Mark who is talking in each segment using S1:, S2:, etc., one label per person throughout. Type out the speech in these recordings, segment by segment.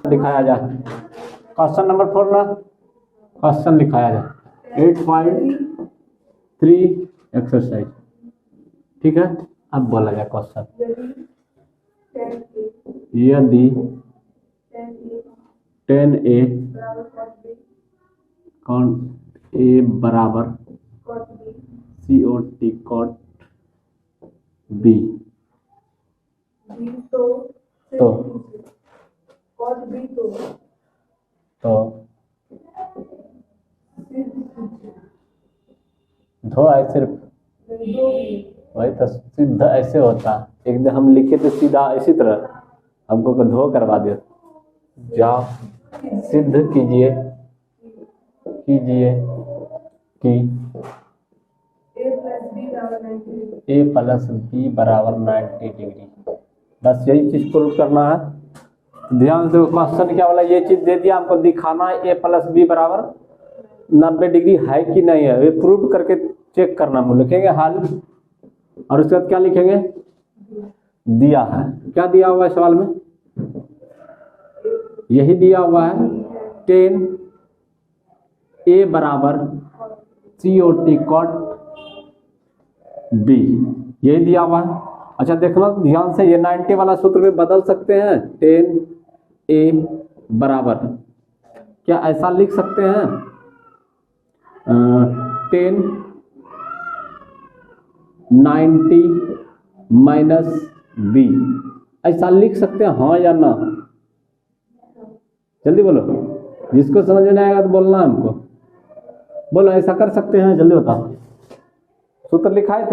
S1: दिखाया जाए। Question number 4 ना, क्वेश्चन लिखाया जाए 8.3 एक्सरसाइज। ठीक है, अब बोला जाए क्वेश्चन। यदि 10a कॉट a बराबर COT कॉट b तो धो है सिर्फ वही तो सिद्ध ऐसे होता। एक दिन हम लिखे थे सीधा इसी तरह, हमको धो करवा दिया। जाओ सिद्ध कीजिए कि a प्लस b बराबर 90 डिग्री। बस यही चीज प्रूव करना है। ध्यान दो, क्वेश्चन क्या बोला, ये चीज दे दिया हमको, दिखाना है a प्लस बी बराबर 90 डिग्री है कि नहीं है। ये प्रूव करके चेक करना। हम लिखेंगे हल और उसके बाद क्या लिखेंगे, दिया है। क्या दिया हुआ है सवाल में, यही दिया हुआ है 10a बराबर COT कॉट b, यही दिया हुआ है। अच्छा देखना ध्यान से, ये 90 वाला सूत्र में बदल सकते हैं। 10a बराबर क्या ऐसा लिख सकते हैं, 10 90 माइनस b, ऐसा लिख सकते हैं हाँ या ना? जल्दी बोलो, जिसको समझ में नहीं आएगा तो बोलना है हमको। बोलो ऐसा कर सकते हैं, जल्दी बताओ। सूत्र लिखाए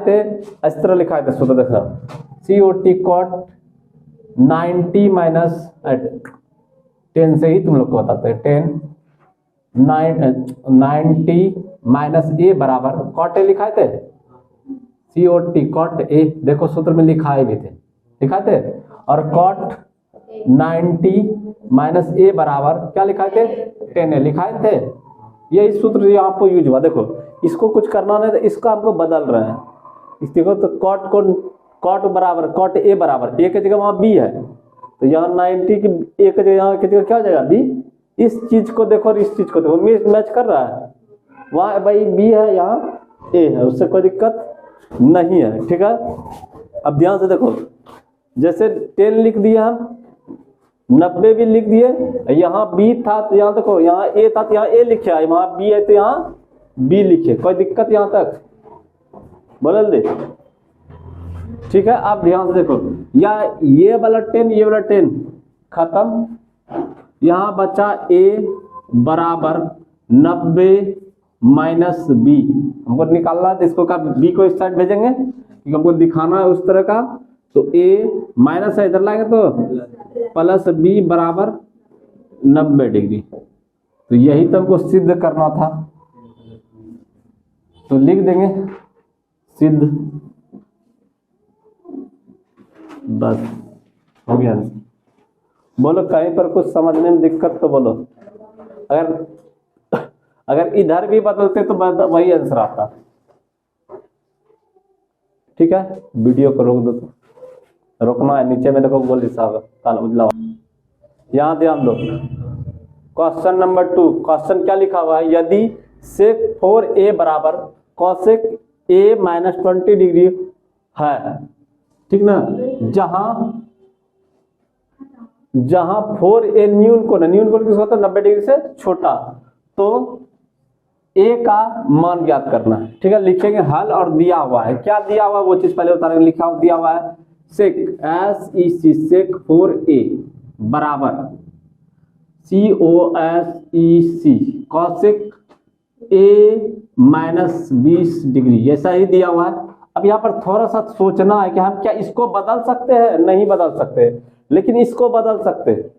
S1: थे इस तरह लिखाए थे सूत्र, देखना COT कॉट 90 माइनस 10 से ही तुम लोग को बताते हैं। 90 माइनस a बराबर कॉट a लिखाए थे, COT कॉट a, देखो सूत्र में लिखाए भी थे, लिखाए थे। और कॉट 90 माइनस a बराबर क्या लिखाए थे, 10a लिखाए थे। यही सूत्र यहाँ पर यूज हुआ। देखो इसको कुछ करना नहीं, तो इसका हमको बदल रहे हैं। इस देखो तो कॉट बराबर कॉट a बराबर a की जगह वहाँ b है, तो यहाँ 90 की a की जगह यहाँ की जगह क्या हो जाएगा b। इस चीज को देखो और इस चीज को देखो, मैच कर रहा है। वहाँ भाई b है, यहाँ a है, उससे कोई दिक्कत नहीं है। ठीक है, अब ध्यान से देखो, जैसे 10 लिख दिया हम, 90 भी लिख दिए, यहाँ b था तो यहाँ देखो, यहाँ a था तो यहाँ a लिखे है, वहाँ b है तो यहाँ b लिखे, कोई दिक्कत यहाँ तक, बोल दे। ठीक है, आप ध्यान से देखो, या ये वाला 10 खत्म, यहाँ बचा a बराबर 90 माइनस b। हमको निकालना है, तो इसको का b को इस साइड भेजेंगे क्योंकि हमको दिखाना है उस तरह का। तो a माइनस है, इधर लाएंगे तो प्लस b बराबर 90 डिग्री। तो यही तो हमको सिद्ध करना था, तो लिख देंगे सिद्ध, बस हो गया। बोलो कहीं पर कुछ समझने में दिक्कत तो बोलो। अगर इधर भी बदलते तो वही आंसर आता। ठीक है, वीडियो को रोक दो, तो रोकना है। नीचे में देखो गोल हिसाब काला उजला, यहाँ ध्यान दो। क्वेश्चन नंबर 2, क्वेश्चन क्या लिखा हुआ है, यदि sec 4a बराबर cosec a माइनस 20 डिग्री है, ठीक ना, जहां 4a न्यून कोण किसका होता है 90 डिग्री से छोटा, तो a का मान ज्ञात करना है। ठीक है, लिखेंगे हल और दिया हुआ है। क्या दिया हुआ है वो चीज पहले बता रहे, लिखा दिया हुआ है sec 4a बराबर COSEC cosec a minus 20 degree, ऐसा ही दिया हुआ है। अब यहाँ पर थोड़ा सा सोचना है कि हम क्या इसको बदल सकते हैं, नहीं बदल सकते, लेकिन इसको बदल सकते हैं।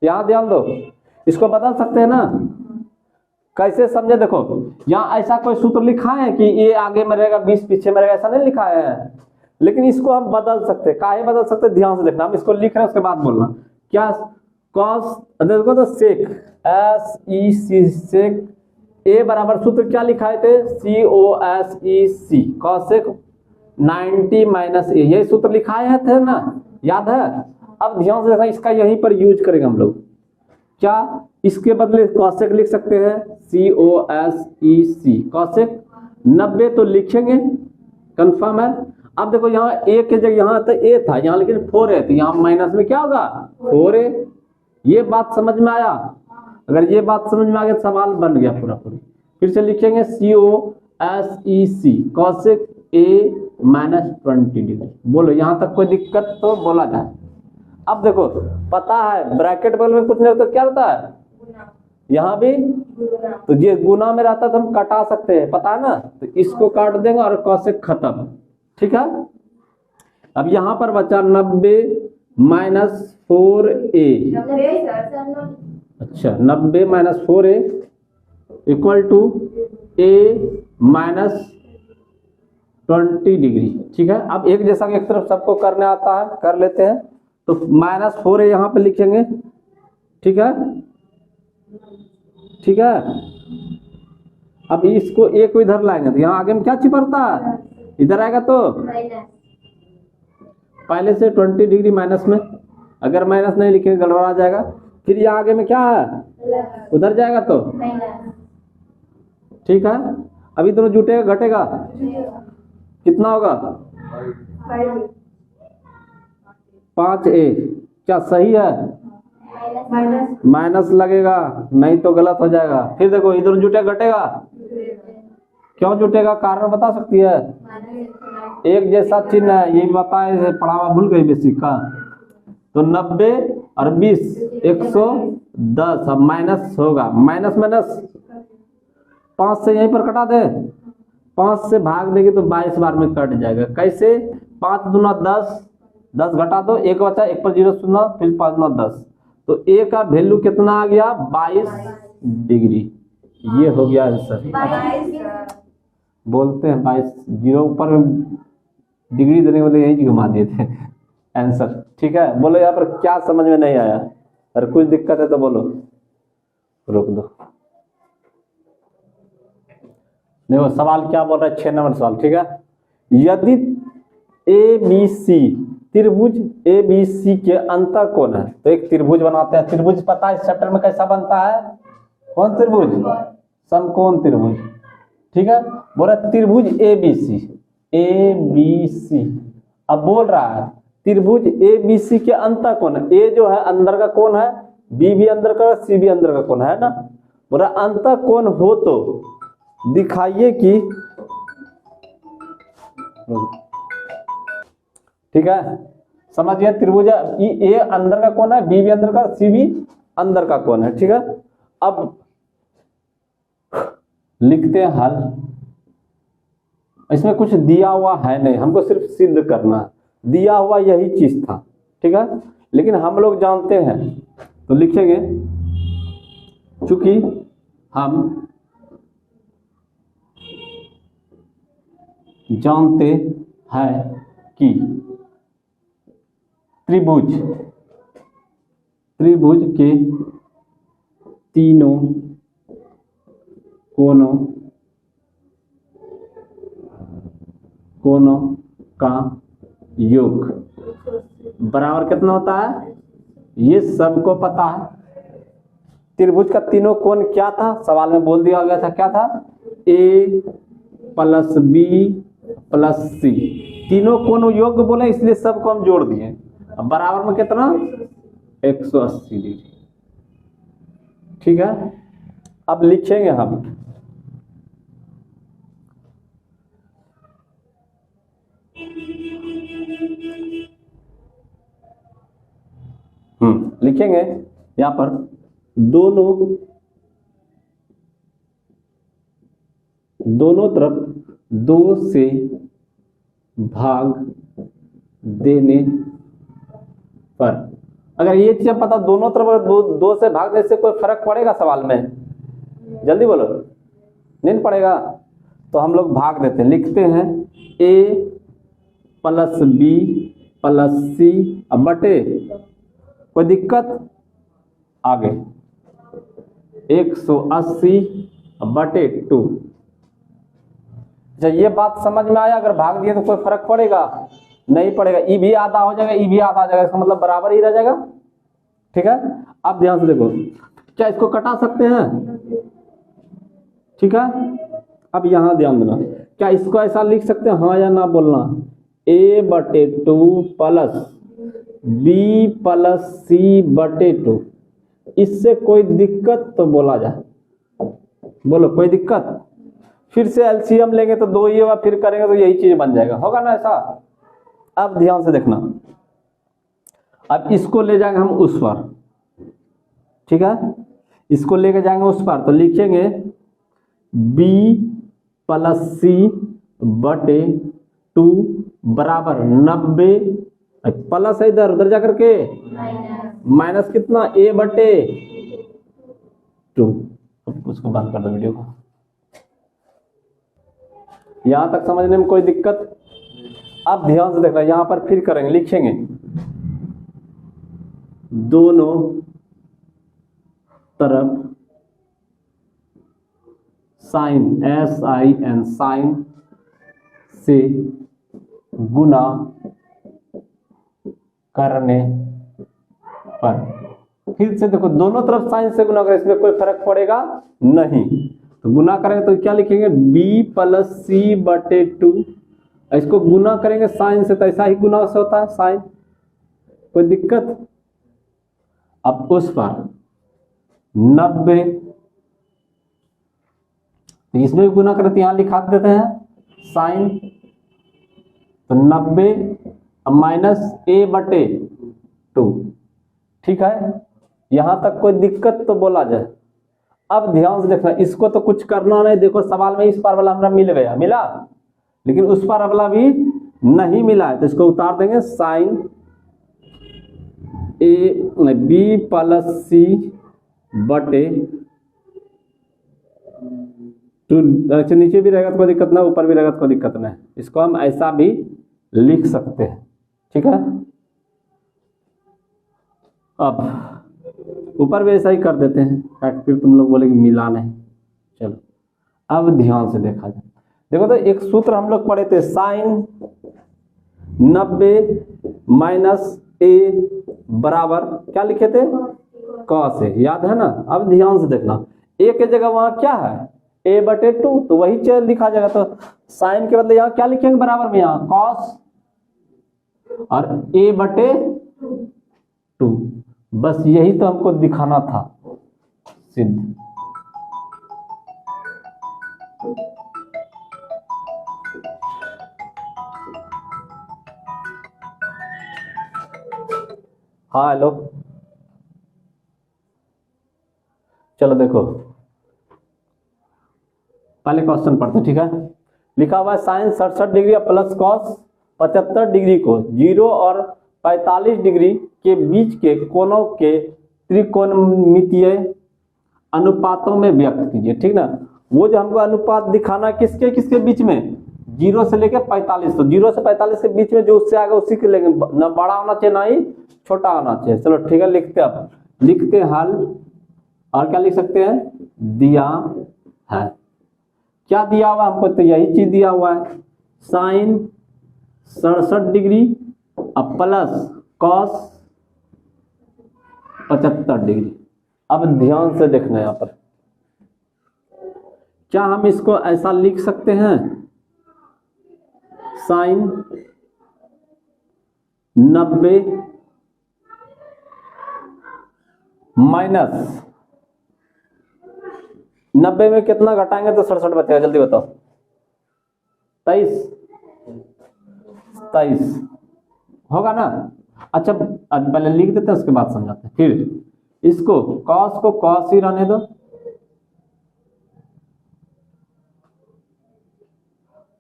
S1: यहाँ ध्यान दो, इसको बदल सकते हैं ना, कैसे समझे। देखो यहाँ ऐसा कोई सूत्र लिखा है कि ये आगे में रहेगा 20 पीछे में रहेगा, ऐसा नहीं लिखा है, लेकिन इसको हम बदल सकते हैं। काहे बदल सकते, ध्यान से देखना। हम इसको लिख रहे हैं, उसके बाद बोलना क्या। कॉस देखो तो सेक SEC सेक ए बराबर सूत्र क्या लिखाए थे, COSEC कॉसेक 90 माइनस ए, यही सूत्र लिखाए थे ना, याद है। अब ध्यान से देखना, इसका यहीं पर यूज करेंगे हम लोग। क्या इसके बदले कॉसेक लिख सकते हैं, COSEC कॉसेक 90 तो लिखेंगे, कंफर्म है। अब देखो यहाँ ए के जगह यहाँ तो ए था यहाँ, लेकिन 4a तो यहाँ माइनस में क्या होगा 4a। ये बात समझ में आया, अगर ये बात समझ में आ गया सवाल बन गया पूरा पूरी। फिर से लिखेंगे COSEC cosec a minus 20 degree. बोलो यहाँ तक कोई दिक्कत तो बोला जाए। अब देखो पता है ब्रैकेट बगल में कुछ नहीं होता, क्या होता है यहाँ भी, तो ये गुना में रहता तो हम कटा सकते हैं, पता है ना, तो इसको काट देंगे और कॉसेक खत्म, ठीक है। अब यहाँ पर बचा 90 माइनस 4a, अच्छा 90 minus 4a equal to a minus 20 degree, ठीक है। अब एक जैसा एक तरफ सबको करने आता है, कर लेते हैं। तो माइनस 4a यहाँ पे लिखेंगे, ठीक है, ठीक है। अब इसको a को इधर लाएंगे तो यहाँ आगे में क्या चिपकता है, इधर आएगा तो पहले से 20 डिग्री माइनस में, अगर माइनस नहीं लिखेंगे गड़बड़ा जाएगा। फिर यहाँ आगे में क्या है, उधर जाएगा तो ठीक है। अभी दोनों जुटेगा घटेगा, कितना होगा 5a, क्या सही है, माइनस लगेगा नहीं तो गलत हो जाएगा। फिर देखो इधर जुटेगा घटेगा, क्यों जुटेगा कारण बता सकती है, एक जैसा चिन्ह है, यही बताए पढ़ावा भूल गई बेसिक का। तो 90 और 20 110, अब माइनस होगा, माइनस माइनस 5 से यहीं पर कटा दे, 5 से भाग देगी तो 22 बार में कट जाएगा। कैसे, 5 दूना 10, 10 घटा दो, एक बचा, एक पर 0 सुना, फिर 5 दूना 10, तो a का वैल्यू कितना आ गया 22 डिग्री। ये हो गया आंसर। बोलते हैं 22, 0 ऊपर डिग्री देने वाले यही घुमा दिए थे आंसर, ठीक है। बोलो यहाँ पर क्या समझ में नहीं आया, अगर कुछ दिक्कत है तो बोलो, रोक दो। देखो सवाल क्या बोल रहा है, 6 नंबर सवाल, ठीक है। यदि ABC त्रिभुज ABC के अंतर कोण है, तो एक त्रिभुज बनाते हैं। त्रिभुज पता है इस चैप्टर में कैसा बनता है, कौन त्रिभुज, समकोण त्रिभुज, ठीक है। बोल रहा त्रिभुज ABC, अब बोल रहा है त्रिभुज ABC के अंतर कोण, A जो है अंदर का कोण है, B भी अंदर का, C भी अंदर का कोण है ना। बोल रहा अंतर कोण हो तो दिखाइए कि, ठीक है, समझिए त्रिभुज ए अंदर का कोण है, बी भी अंदर का, सी भी अंदर का कोण है, ठीक है। अब लिखते हैं हल। इसमें कुछ दिया हुआ है नहीं, हमको सिर्फ सिद्ध करना है, दिया हुआ यही चीज था, ठीक है, लेकिन हम लोग जानते हैं तो लिखेंगे, चूंकि हम जानते हैं कि त्रिभुज के तीनों कोणों का योग बराबर कितना होता है, ये सबको पता है। त्रिभुज का तीनों कोण क्या था, सवाल में बोल दिया गया था, क्या था, A plus B plus C, तीनों कोण योग बोले इसलिए सबको हम जोड़ दिए। अब बराबर में कितना 180 डिग्री, ठीक है। अब लिखेंगे हम, लिखेंगे यहां पर दोनों तरफ 2 से भाग देने पर, अगर ये चीज पता दोनों तरफ 2 से भाग देने से कोई फर्क पड़ेगा सवाल में, जल्दी बोलो, नहीं पड़ेगा। तो हम लोग भाग देते हैं, लिखते हैं A plus B plus C, अब बटे, कोई दिक्कत, आगे 180 बटे 2। अच्छा ये बात समझ में आया? अगर भाग दिए तो कोई फर्क पड़ेगा? नहीं पड़ेगा। ई भी आधा हो जाएगा, ई भी आधा हो जाएगा, इसका मतलब बराबर ही रह जाएगा। ठीक है, अब ध्यान से देखो, क्या इसको कटा सकते हैं? ठीक है, अब यहां ध्यान देना, क्या इसको ऐसा लिख सकते हैं? हाँ या ना बोलना। a बटे 2 प्लस b प्लस c बटे 2। इससे कोई दिक्कत तो बोला जाए, बोलो कोई दिक्कत? फिर से एलसीएम लेंगे तो 2 ही होगा, फिर करेंगे तो यही चीज बन जाएगा, होगा ना ऐसा? अब ध्यान से देखना, अब इसको ले जाएंगे हम उस पर। ठीक है, इसको लेके जाएंगे उस पर, तो लिखेंगे b प्लस c बटे 2 बराबर 90, प्लस है इधर, उधर जाकर के माइनस कितना, a बटे 2। उसको बंद कर दो वीडियो को। यहां तक समझने में कोई दिक्कत? अब ध्यान से देखना, यहां पर फिर करेंगे, लिखेंगे दोनों तरफ साइन, sin साइन से गुना करने पर, फिर से देखो दोनों तरफ साइन से गुना करें, इसमें कोई फर्क पड़ेगा नहीं। तो गुना करेंगे तो क्या लिखेंगे, b प्लस सी बटे 2। इसको गुना करेंगे साइन से, तो ऐसा ही गुना से होता है साइन, कोई दिक्कत? अब उस पर 90, तो इसमें भी गुना करें तो यहां लिखा देते हैं साइन, तो 90 माइनस a बटे 2। ठीक है, यहां तक कोई दिक्कत तो बोला जाए। अब ध्यान से देखना, इसको तो कुछ करना नहीं, देखो सवाल में इस पार वाला हमारा मिल गया, मिला, लेकिन उस पार वाला भी नहीं मिला है, तो इसको उतार देंगे साइन b प्लस सी बटे 2। अच्छा नीचे भी रहेगा तो कोई दिक्कत ना, ऊपर भी रहेगा तो कोई दिक्कत नहीं, इसको हम ऐसा भी लिख सकते हैं। ठीक है, अब ऊपर भी ऐसा ही कर देते हैं, फिर तुम लोग बोले कि मिला नहीं। चलो अब ध्यान से देखा जाए, देखो तो एक सूत्र हम लोग पढ़े थे, साइन 90 माइनस a बराबर क्या लिखे थे, कॉस ए, याद है ना? अब ध्यान से देखना, a के जगह वहां क्या है, a बटे 2, तो वही चीज लिखा जाएगा। तो साइन के बदले यहाँ क्या लिखेंगे बराबर में, यहाँ कॉस और a बटे 2। बस यही तो हमको दिखाना था, सिद्ध। हाँ हेलो, चलो देखो पहले क्वेश्चन पढ़ते, ठीक है। लिखा हुआ है sine 67 degree plus cos 75 degree को 0 और 45 डिग्री के बीच के कोणों के त्रिकोणमितीय अनुपातों में व्यक्त कीजिए। ठीक ना, वो जो हमको अनुपात दिखाना किसके किसके बीच में, 0 से लेकर 45, तो 0 से 45 के बीच में जो उससे आगे उसी के लेंगे, ना बड़ा होना चाहिए ना ही छोटा होना चाहिए। चलो ठीक है, लिखते हैं, अब लिखते हल, और क्या लिख सकते हैं, दिया है, क्या दिया हुआ हमको, तो यही चीज दिया हुआ है, sine 67 degree plus cos 75 degree. अब ध्यान से देखना, यहां पर क्या हम इसको ऐसा लिख सकते हैं, साइन 90 माइनस 90 में कितना घटाएंगे तो 67 बचेगा, जल्दी बताओ, 23 होगा ना। अच्छा पहले लिख देते हैं, उसके बाद समझाते हैं। फिर इसको कॉस को कॉस ही रहने दो,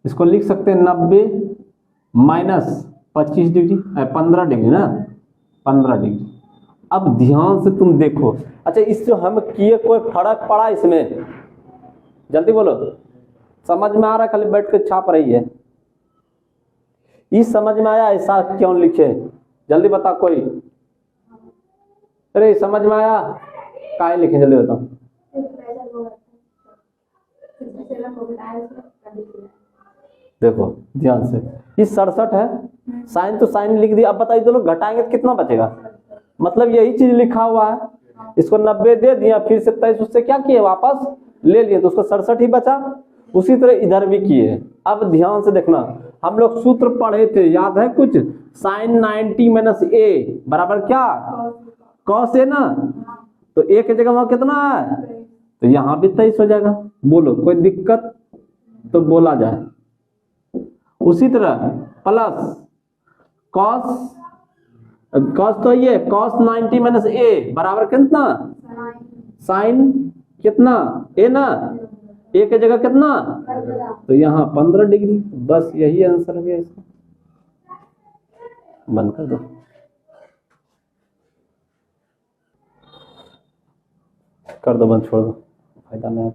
S1: इसको लिख सकते हैं 90 माइनस 25 डिग्री, 15 डिग्री ना, 15 डिग्री। अब ध्यान से तुम देखो, अच्छा इस जो हम किए कोई फर्क पड़ा इसमें, जल्दी बोलो, समझ में आ रहा है, खाली बैठ के छाप रही है, इस समझ में आया ऐसा क्यों लिखे, जल्दी बता कोई, अरे समझ में आया काहे लिखे, जल्दी बताओ। देखो ध्यान से, ये 67 है, साइन तो साइन लिख दिया। अब बताइए दोनों घटाएंगे तो कितना बचेगा? मतलब यही चीज लिखा हुआ है, इसको 90 दे दिया, फिर से 23 उससे क्या किए वापस ले लिए, तो उसको 67 ही बचा। उसी तरह इधर भी किए। अब ध्यान से देखना, हम लोग सूत्र पढ़े थे, याद है कुछ? साइन 90 माइनस ए बराबर क्या? कॉस ए ना। तो ए की जगह वहां कितना है? तो यहाँ भी 23 हो जाएगा। बोलो कोई दिक्कत तो बोला जाए। उसी तरह प्लस कॉस, कॉस तो ये कॉस 90 माइनस ए बराबर कितना? साइन कितना? ए ना। ए की जगह कितना? तो यहाँ 15 डिग्री। बस यही आंसर हो गया इसका। बंद कर दो। कर दो बंद, छोड़ दो, फायदा नहीं।